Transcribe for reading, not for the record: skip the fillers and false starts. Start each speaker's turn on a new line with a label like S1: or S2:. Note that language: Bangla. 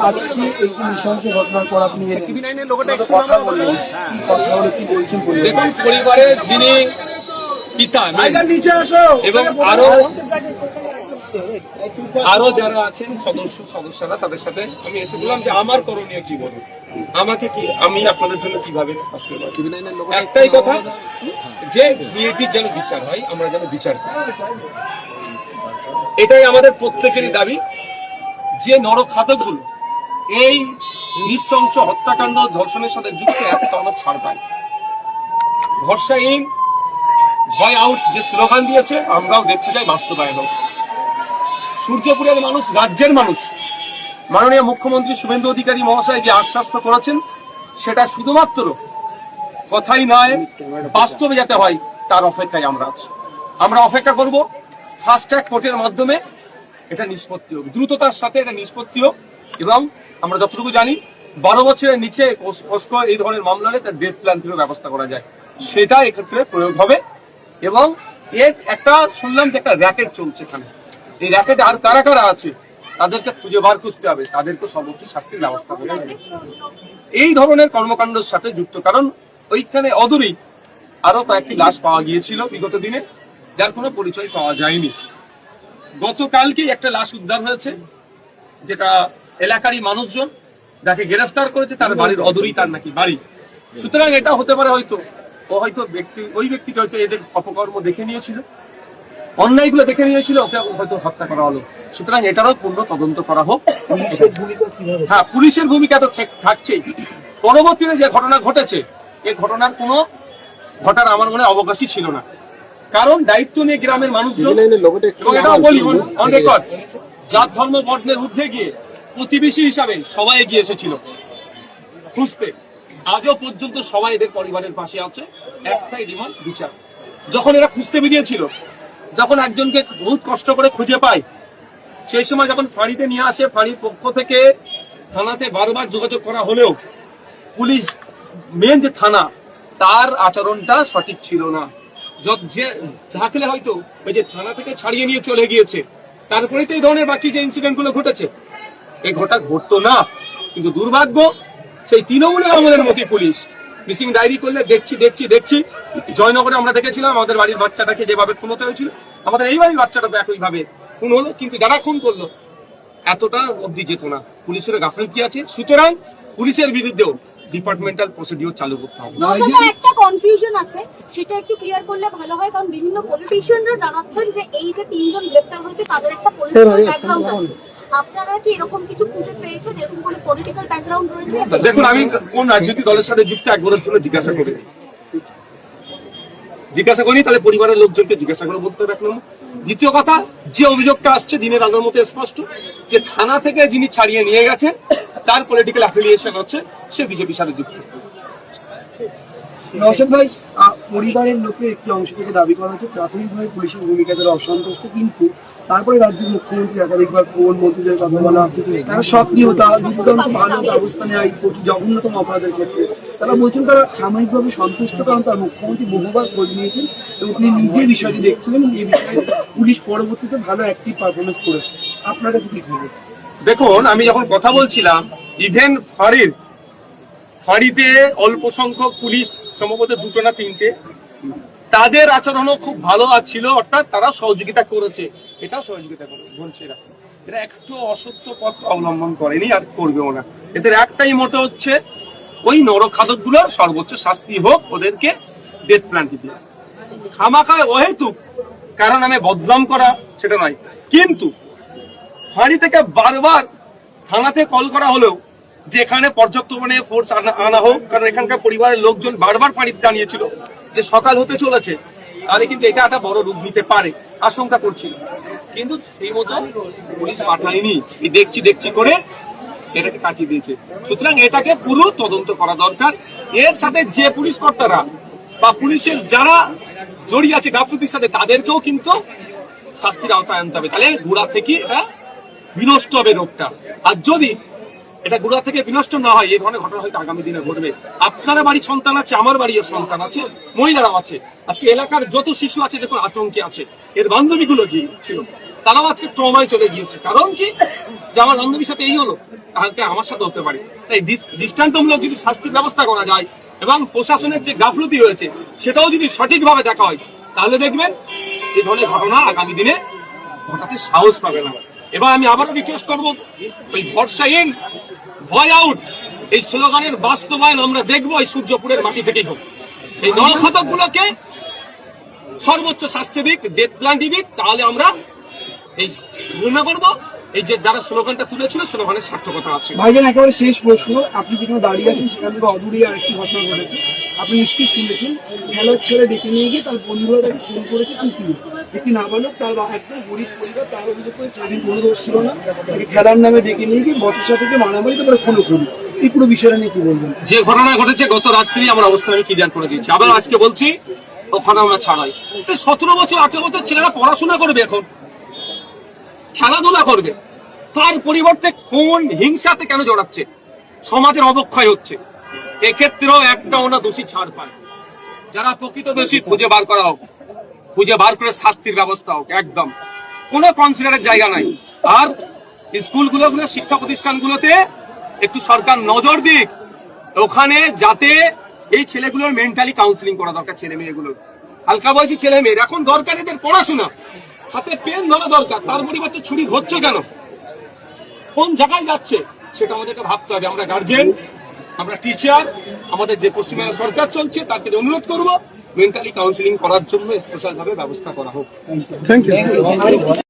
S1: আজকে এই যে নৃশংস ঘটনার পর আপনি
S2: দেখুন, পরিবারের যিনি পিতা এবং আরো যারা আছেন সদস্যরা, তাদের সাথে আমি এসে বললাম যে আমার করণীয় কি বলবো, আমাকে কি, আমি আপনাদের জন্য কিভাবে আসতে পারি। একটাই কথা, যে বিয়েটির যেন বিচার হয়, আমরা যেন বিচার করি, এটাই আমাদের প্রত্যেকেরই দাবি। যে নরখাদকগুলো এই নৃশংস হত্যাকাণ্ড ধর্ষণের সাথে যুক্ত, একটা আমরা ছাড় পাই। ভরসাহীন ভয় আউট যে স্লোগান দিয়েছে, আমরাও দেখতে চাই বাস্তবায়ন হোক। সূর্যপুরের মানুষ, রাজ্যের মানুষ, মাননীয় মুখ্যমন্ত্রী শুভেন্দু অধিকারী মহাশয় যে আশ্বস্ত করেছেন, সেটা শুধুমাত্র কথাই নয়, বাস্তবে যাতে হয় তার অপেক্ষায় আমরা আছি। আমরা অপেক্ষা করব ফাস্ট ট্র্যাক কোর্টের মাধ্যমে এটা নিষ্পত্তি হোক, দ্রুততার সাথে এটা নিষ্পত্তি হোক। এবং আমরা যতটুকু জানি 12 বছরের নিচে এই ধরনের মামলায় তার ডেথ প্ল্যান্টেরও ব্যবস্থা করা যায়, সেটা এক্ষেত্রে প্রয়োগ হবে। এবং এর একটা শুনলাম যে একটা র্যাকেট চলছে এখানে, এই র্যাকেটে আর কারা কারা আছে তাদেরকে খুঁজে বার করতে হবে, তাদেরকে সর্বোচ্চ শাস্তির ব্যবস্থা করতে হবে এই ধরনের কর্মকাণ্ডের সাথে যুক্ত। কারণ ওইখানে অদূরেই আরো কয়েকটি লাশ পাওয়া গিয়েছিল বিগত দিনে, যার কোনো পরিচয় পাওয়া যায়নি। গতকালকেই একটা লাশ উদ্ধার হয়েছে, যেটা এলাকারই মানুষজন যাকে গ্রেফতার করেছে তার বাড়ির অদূরেই তার নাকি বাড়ি। সুতরাং এটা হতে পারে হয়তো ওই ব্যক্তিটা হয়তো এদের অপকর্ম দেখে নিয়েছিল, অন্যায়গুলো দেখে নিয়েছিল, ওকে হয়তো হত্যা করা হলো। সুতরাং এটারও পূর্ণ তদন্ত করা হোক। হ্যাঁ, পুলিশের ভূমিকা তো থাকছেই। পরবর্তীতে যে ঘটনা ঘটেছে, এই ঘটনার কোনো ঘটার আমার মনে অবকাশই ছিল না। কারণ দায়িত্ব নিয়ে গ্রামের মানুষজন, এবং এটাও বলি অন রেকর্ড, জাত ধর্ম বর্ণের ঊর্ধ্বে গিয়ে প্রতিবেশী হিসাবে সবাই এগিয়ে এসেছিল খুঁজতে। আজও পর্যন্ত সবাই এদের পরিবারের পাশে আছে, একটাই ডিমান্ড বিচার। যখন এরা খুঁজতে বেরিয়েছিল, যখন একজনকে বহুত কষ্ট করে খুঁজে পায়, সেই সময় যখন ফাঁড়িতে নিয়ে আসে, ফাঁড়ির পক্ষ থেকে থানাতে বারবার যোগাযোগ করা হলেও পুলিশ মেন যে থানা, তার আচরণটা সঠিক ছিল না। থাকলে হয়তো ওই যে থানা থেকে ছাড়িয়ে নিয়ে চলে গিয়েছে, তারপরেই তো এই ধরনের বাকি যে ইনসিডেন্ট গুলো ঘটেছে, এই ঘটতো না। কিন্তু দুর্ভাগ্য, সেই তৃণমূলের আমলের মতোই পুলিশ মিসিং ডায়েরি করলে দেখছি জয়নগরে আমরা দেখেছিলাম আমাদের বাড়ির বাচ্চাটাকে যেভাবে খুন হতে হয়েছিল, আমাদের এই বাড়ির বাচ্চাটাকে একইভাবে খুন হলো। কিন্তু যারা খুন করলো এতটা অবধি যেত না, পুলিশের গাফিলতি আছে। সুতরাং পুলিশের বিরুদ্ধেও ডিপার্টমেন্টাল প্রসিডিওর চালু করতে হবে।
S3: একটা কনফিউশন আছে, সেটা একটু ক্লিয়ার করলে ভালো হয়। কারণ বিভিন্ন পলিটিশিয়ানরা জানাচ্ছেন যে এই যে 3 জন গ্রেফতার হয়েছে তাদের একটা পলিটিক্যাল ব্যাকগ্রাউন্ড আছে। আপনারা কি এরকম কিছু খুঁজে পেয়েছেন, এরকম কোনো পলিটিক্যাল ব্যাকগ্রাউন্ড রয়েছে?
S2: দেখুন, আমি কোন রাজনৈতিক দলের সাথে যুক্ত একবারের জন্য জিজ্ঞাসা করি, তাহলে পরিবারের লোকজনকে জিজ্ঞাসা করে বলতে হবে এক নম্বর। দ্বিতীয় কথা, যে অভিযোগটা আসছে দিনের আলোর মতো স্পষ্ট, যে থানা থেকে যিনি ছাড়িয়ে নিয়ে গেছেন তার পলিটিক্যাল অ্যাফিলিয়েশন হচ্ছে, সে বিজেপির সাথে যুক্ত।
S1: নওশাদ ভাই, পরিবারের লোকের একটি অংশ থেকে দাবি করা হচ্ছে প্রাথমিকভাবে পুলিশের ভূমিকা তারা অসন্তুষ্ট, কিন্তু তারপরে রাজ্যের মুখ্যমন্ত্রী একাধিকবার প্রধানমন্ত্রীদের কথা বলা, তারা সক্রিয়তা দুর্দান্ত ভালো ব্যবস্থা নেয় জঘন্যতম অপরাধের ক্ষেত্রে। তারা বলছেন তারা সাময়িকভাবে সন্তুষ্ট, কারণ তার মুখ্যমন্ত্রী বহুবার খোঁজ নিয়েছেন এবং তিনি নিজে বিষয়টি দেখছিলেন। এই বিষয়ে পুলিশ পরবর্তীতে ভালো অ্যাক্টিভ পারফরমেন্স করেছে। আপনার কাছে কি বলবেন?
S2: দেখুন, আমি যখন কথা বলছিলাম, ইভেন ফাঁড়িতে অল্প সংখ্যক পুলিশ, সম্ভবত 2টো না 3টে, তাদের আচরণও খুব ভালো ছিল। অর্থাৎ তারা সহযোগিতা করেছে, এটা সহযোগিতা বলছে এরা একটু অসত্য পথ অবলম্বন করেনি আর করবেও না। এদের একটাই মোটো হচ্ছে ওই নরখাদকগুলোর সর্বোচ্চ শাস্তি হোক, ওদেরকে ডেথ প্ল্যান্টি দিয়ে। খামাখায় অহেতুক কারণ আমি বদনাম করা সেটা নয়, কিন্তু ফাঁড়ি থেকে বারবার থানাতে কল করা হলেও যে এখানে পর্যাপ্ত মানে ফোর্স আনা হোক, কারণ এখানকার পরিবারের লোকজন বারবার ফাঁড়িতে জানিয়েছিল যে সকাল হতে চলেছে, তাহলে কিন্তু এটা একটা বড় রূপ নিতে পারে, আশঙ্কা করছিল। কিন্তু সেই মতো পুলিশ পাঠায়নি, দেখছি করে এটাকে কাটিয়ে দিয়েছে। সুতরাং এটাকে পুরো তদন্ত করা দরকার। এর সাথে যে পুলিশ কর্তারা বা পুলিশের যারা জড়িয়ে আছে গাফলতির সাথে, তাদেরকেও কিন্তু শাস্তির আওতায় আনতে হবে। তাহলে গোড়া থেকে এটা বিনষ্ট হবে রোগটা। আর যদি এটা গোড়া থেকে বিনষ্ট না হয়, এই ধরনের ঘটনা হয়তো আগামী দিনে ঘটবে। আপনার বাড়ির সন্তান আছে, আমার বাড়ির সন্তান আছে, মহিলারাও আছে। আজকে এলাকার যত শিশু আছে দেখুন আতঙ্কে আছে, এর বান্ধবীগুলো ছিল, তারাও আজকে ট্রমায় চলে গিয়েছে। কারণ কি, যে আমার বান্ধবীর সাথে এই হলো, তাহলে আমার সাথে হতে পারে। তাই দৃষ্টান্তমূলক যদি শাস্তির ব্যবস্থা করা যায় এবং প্রশাসনের যে গাফলতি হয়েছে সেটাও যদি সঠিকভাবে দেখা হয়, তাহলে দেখবেন এই ধরনের ঘটনা আগামী দিনে ঘটাতে সাহস পাবে না। এবার আমি আবারও রিকোয়েস্ট করবো, ওই ভরসা ইন ভয় আউট এই স্লোগানের বাস্তবায়ন আমরা দেখবো এই সূর্যপুরের মাটি থেকেই হোক। এই নরখাতক গুলোকে সর্বোচ্চ শাস্তি দিক, ডেথ প্ল্যান্টি দিক, তাহলে আমরা এই মনে করবো এই যে যারা স্লোগানটা তুলেছিল স্লোগানের সার্থকতা আছে।
S1: ভাইজান, একেবারে শেষ প্রশ্ন, আপনি যেখানে দাঁড়িয়ে আছেন সেখান থেকে অদূরে আরেকটি ঘটনা ঘটেছে, আপনি নিশ্চয়ই শুনেছেন। খেলার ছেলে ডেকে নিয়ে গিয়ে তার বন্ধুরা তাকে ফোন করেছে কুপিয়ে। একটি নাবালক, তার একদম গরিব পরিবার, তার অভিযোগ করে ছেলেটির কোনো দোষ ছিল না, তাকে খেলার নামে ডেকে নিয়ে গিয়ে বচসা থেকে মারামারি, তারপরে খুনো করি। এই পুরো বিষয়টা নিয়ে কি বলবেন?
S2: যে ঘটনা ঘটেছে গত রাত্রি আমার অবস্থান আমি ক্লিয়ার করে দিয়েছি, আবার আজকে বলছি ওখানে আমরা ছাড়াই। 17 বছর 18 বছর ছেলেরা পড়াশোনা করবে, এখন খেলাধুলা করবে, তার পরিবর্তে কোন হিংসাতে কেন জড়াচ্ছে? সমাজের অবক্ষয় হচ্ছে, এক্ষেত্রেও একটাও না দোষী ছাড় পায়। যারা প্রকৃত দোষী খুঁজে বার করা হোক, খুঁজে বার করে শাস্তির ব্যবস্থা হোক, একদম কোনো কনসিডারের জায়গা নাই। আর স্কুলগুলো, শিক্ষা প্রতিষ্ঠানগুলোতে একটু সরকার নজর দিক, ওখানে যাতে এই ছেলেগুলোর মেন্টালি কাউন্সিলিং করা দরকার। ছেলে মেয়েগুলোর, হালকা বয়সী ছেলে মেয়ের এখন দরকার এদের পড়াশোনা, হাতে পেন ধরা দরকার, তার পরিবর্তে ছুরি ধরছে কেন? কোন জায়গায় যাচ্ছে সেটা আমাদেরকে ভাবতে হবে। আমরা গার্জেন, আমরা টিচার, আমাদের যে পশ্চিমবঙ্গ সরকার চলছে তাকে অনুরোধ করব মেন্টালি কাউন্সিলিং করার জন্য স্পেশাল ভাবে ব্যবস্থা করা হোক।
S1: Thank you.